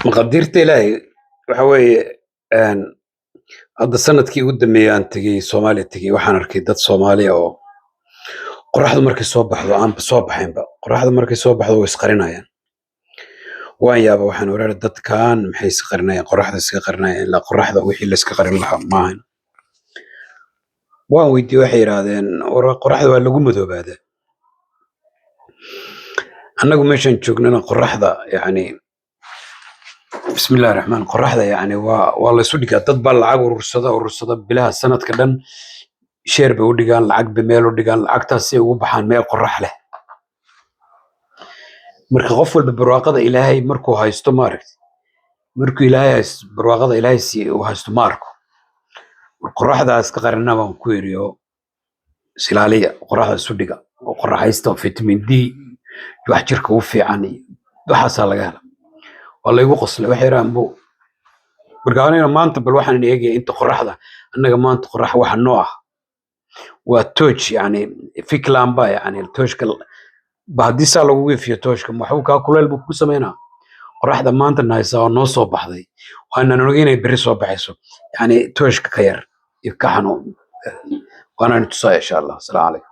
مقدرتي إلهي waxa weeye een hadda sanadkii ugu dambeeyay aan tagay Soomaaliya tagay waxaan arkay dad Soomaali ah oo qorraxdu markay soo baxdo aan soo baxaynba qorraxdu markay soo baxdo way isqarinayaan waan yaaba waxaan oraa dadkan maxay isqarinayaan qorraxda iska qarinayaan ilaa qorraxda wixii la iska qarin lahaa maahan waan weydiiyay waxay yiraahdeen qorraxda waa lagu madoobaadaa annagu meeshan joognana qorraxda yani بسم الله الرحمن قرحده يعني والله سودك dad baa lacag urursada bilaha sanadka dhan sheer bay u dhigaan lacag ba meel u dhigaan lacagtaas ay ugu baxaan meel qorrax leh marka qof walba barwaaqada ilaahay markuu haysto maaragtay markuu ilaahay barwaaqada ilaahay si uu haysto maarko qorraxdaas ka qarina baan ku yiriyo silaaliya qorraxda sudhiga oo qorraxaysta vitamin D wax jirka u fiican waxaas laga helo والله يقص له وحيران بو برقانينا ما انت بالوحن اللي يجي انت قرحده انك ما انت قرح واحد نوع والتوش يعني في كلام با يعني التوش بعد سالو في توش كم وحوكا كل البوكو سمينا قرحده ما انت نايسا ونصو بحدي وانا نلقينا بريسو بحيسو يعني توش كير يكحنو وانا نتصاي ان شاء الله السلام عليكم